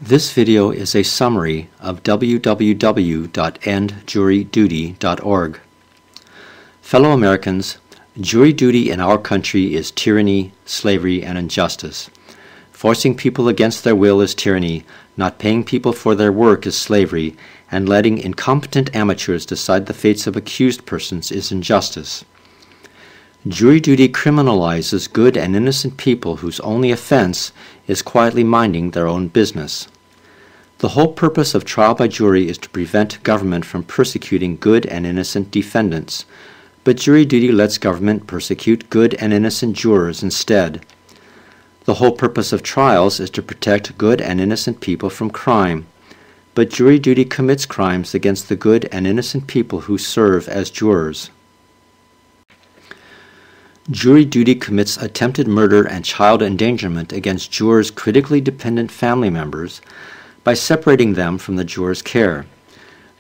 This video is a summary of www.EndJuryDuty.org. Fellow Americans, jury duty in our country is tyranny, slavery, and injustice. Forcing people against their will is tyranny, not paying people for their work is slavery, and letting incompetent amateurs decide the fates of accused persons is injustice. Jury duty criminalizes good and innocent people whose only offense is quietly minding their own business. The whole purpose of trial by jury is to prevent government from persecuting good and innocent defendants, but jury duty lets government persecute good and innocent jurors instead. The whole purpose of trials is to protect good and innocent people from crime, but jury duty commits crimes against the good and innocent people who serve as jurors. Jury duty commits attempted murder and child endangerment against jurors' critically dependent family members by separating them from the jurors' care.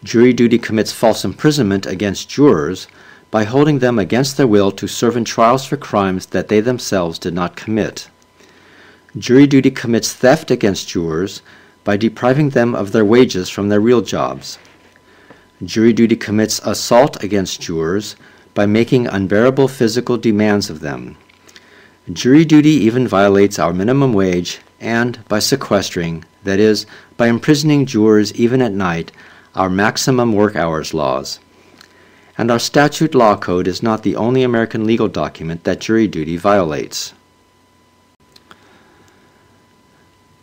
Jury duty commits false imprisonment against jurors by holding them against their will to serve in trials for crimes that they themselves did not commit. Jury duty commits theft against jurors by depriving them of their wages from their real jobs. Jury duty commits assault against jurors by making unbearable physical demands of them. Jury duty even violates our minimum wage and, by sequestering, that is, by imprisoning jurors even at night, our maximum work hours laws. And our statute law code is not the only American legal document that jury duty violates.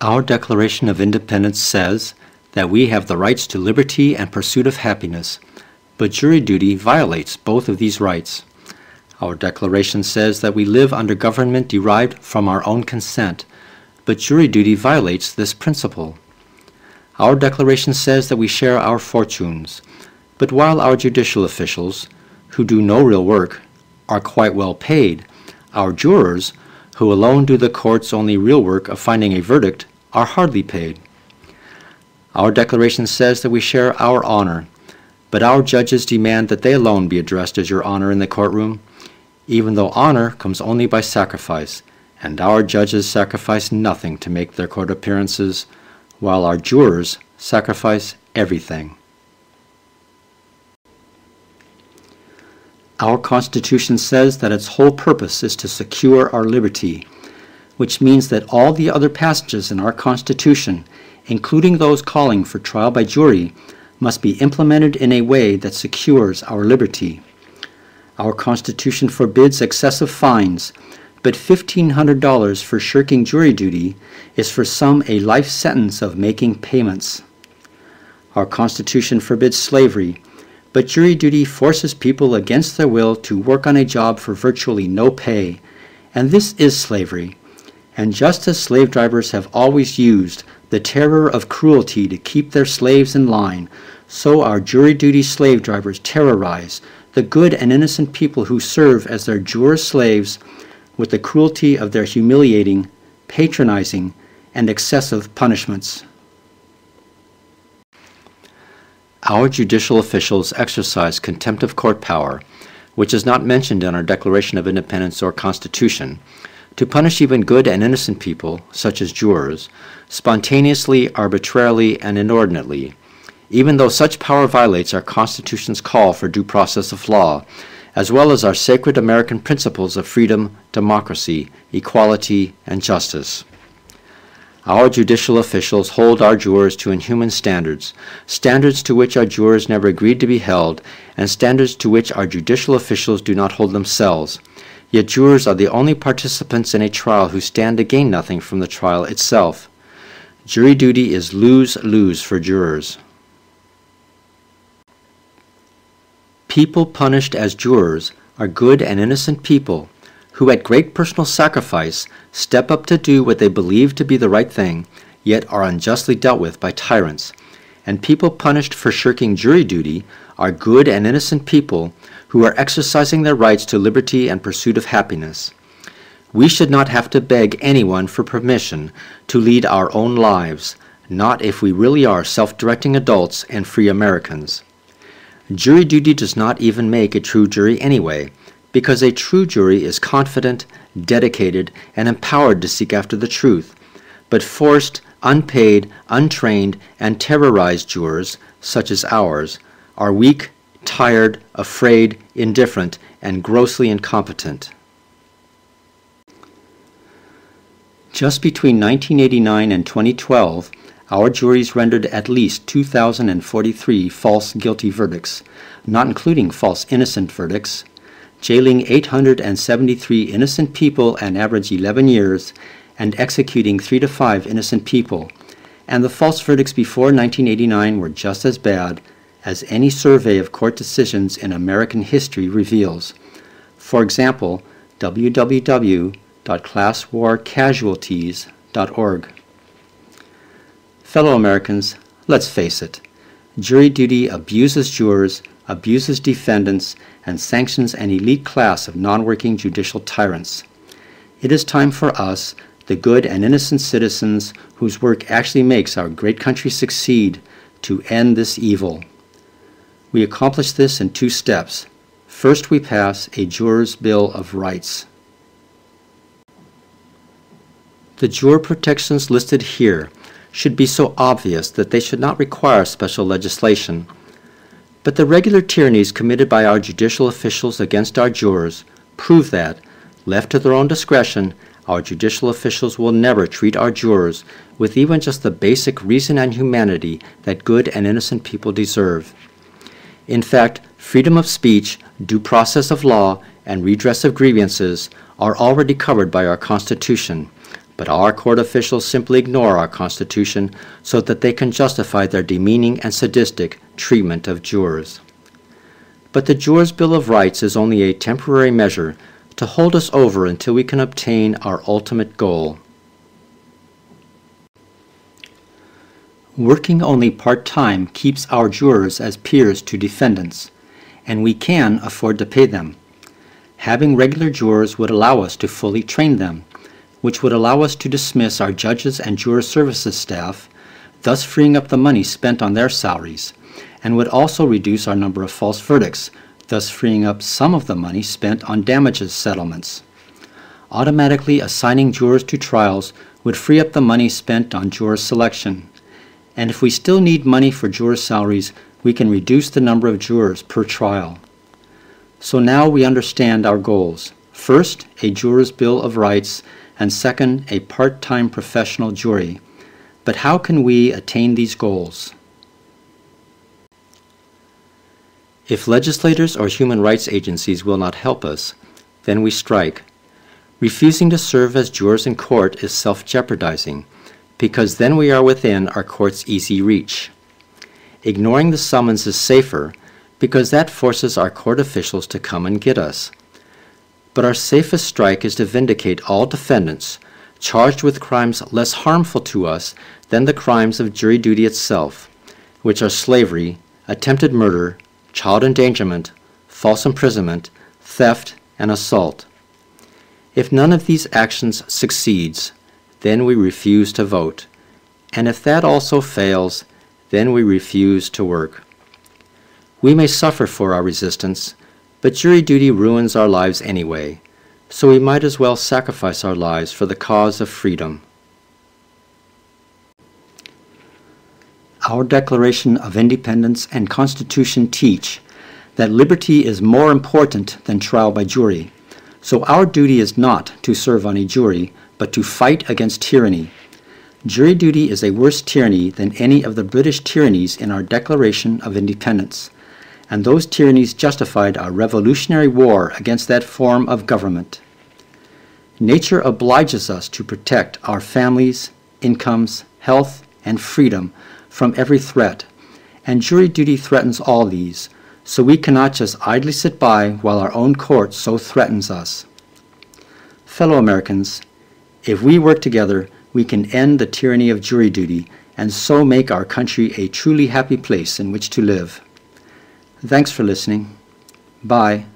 Our Declaration of Independence says that we have the rights to liberty and pursuit of happiness, but jury duty violates both of these rights. Our Declaration says that we live under government derived from our own consent, but jury duty violates this principle. Our Declaration says that we share our fortunes, but while our judicial officials, who do no real work, are quite well paid, our jurors, who alone do the court's only real work of finding a verdict, are hardly paid. Our Declaration says that we share our honor, but our judges demand that they alone be addressed as your honor in the courtroom, even though honor comes only by sacrifice, and our judges sacrifice nothing to make their court appearances, while our jurors sacrifice everything. Our Constitution says that its whole purpose is to secure our liberty, which means that all the other passages in our Constitution, including those calling for trial by jury, must be implemented in a way that secures our liberty. Our Constitution forbids excessive fines, but $1,500 for shirking jury duty is for some a life sentence of making payments. Our Constitution forbids slavery, but jury duty forces people against their will to work on a job for virtually no pay, and this is slavery. And just as slave drivers have always used the terror of cruelty to keep their slaves in line, so our jury duty slave drivers terrorize the good and innocent people who serve as their juror slaves with the cruelty of their humiliating, patronizing, and excessive punishments. Our judicial officials exercise contempt of court power, which is not mentioned in our Declaration of Independence or Constitution, to punish even good and innocent people, such as jurors, spontaneously, arbitrarily, and inordinately, even though such power violates our Constitution's call for due process of law, as well as our sacred American principles of freedom, democracy, equality, and justice. Our judicial officials hold our jurors to inhuman standards, standards to which our jurors never agreed to be held, and standards to which our judicial officials do not hold themselves. Yet jurors are the only participants in a trial who stand to gain nothing from the trial itself. Jury duty is lose-lose for jurors. People punished as jurors are good and innocent people who at great personal sacrifice step up to do what they believe to be the right thing, yet are unjustly dealt with by tyrants. And people punished for shirking jury duty are good and innocent people who are exercising their rights to liberty and pursuit of happiness. We should not have to beg anyone for permission to lead our own lives, not if we really are self-directing adults and free Americans. Jury duty does not even make a true jury anyway, because a true jury is confident, dedicated, and empowered to seek after the truth, but forced unpaid, untrained, and terrorized jurors, such as ours, are weak, tired, afraid, indifferent, and grossly incompetent. Just between 1989 and 2012, our juries rendered at least 2,043 false guilty verdicts, not including false innocent verdicts, jailing 873 innocent people an average 11 years, and executing 3 to 5 innocent people. And the false verdicts before 1989 were just as bad as any survey of court decisions in American history reveals. For example, www.classwarcasualties.org. Fellow Americans, let's face it, jury duty abuses jurors, abuses defendants, and sanctions an elite class of non-working judicial tyrants. It is time for us, the good and innocent citizens whose work actually makes our great country succeed, to end this evil. We accomplish this in 2 steps. First, we pass a Juror's Bill of Rights. The juror protections listed here should be so obvious that they should not require special legislation. But the regular tyrannies committed by our judicial officials against our jurors prove that, left to their own discretion, our judicial officials will never treat our jurors with even just the basic reason and humanity that good and innocent people deserve. In fact, freedom of speech, due process of law, and redress of grievances are already covered by our Constitution, but our court officials simply ignore our Constitution so that they can justify their demeaning and sadistic treatment of jurors. But the Juror's Bill of Rights is only a temporary measure to hold us over until we can obtain our ultimate goal. Working only part-time keeps our jurors as peers to defendants, and we can afford to pay them. Having regular jurors would allow us to fully train them, which would allow us to dismiss our judges and juror services staff, thus freeing up the money spent on their salaries, and would also reduce our number of false verdicts, thus freeing up some of the money spent on damages settlements. Automatically assigning jurors to trials would free up the money spent on juror selection. And if we still need money for juror salaries, we can reduce the number of jurors per trial. So now we understand our goals. First, a Juror's Bill of Rights, and second, a part-time professional jury. But how can we attain these goals? If legislators or human rights agencies will not help us, then we strike. Refusing to serve as jurors in court is self-jeopardizing, because then we are within our court's easy reach. Ignoring the summons is safer, because that forces our court officials to come and get us. But our safest strike is to vindicate all defendants charged with crimes less harmful to us than the crimes of jury duty itself, which are slavery, attempted murder, child endangerment, false imprisonment, theft, and assault. If none of these actions succeeds, then we refuse to vote, and if that also fails, then we refuse to work. We may suffer for our resistance, but jury duty ruins our lives anyway, so we might as well sacrifice our lives for the cause of freedom. Our Declaration of Independence and Constitution teach that liberty is more important than trial by jury, so our duty is not to serve on a jury, but to fight against tyranny. Jury duty is a worse tyranny than any of the British tyrannies in our Declaration of Independence, and those tyrannies justified our Revolutionary War against that form of government. Nature obliges us to protect our families, incomes, health, and freedom from every threat, and jury duty threatens all these, so we cannot just idly sit by while our own court so threatens us. Fellow Americans, if we work together, we can end the tyranny of jury duty and so make our country a truly happy place in which to live. Thanks for listening. Bye.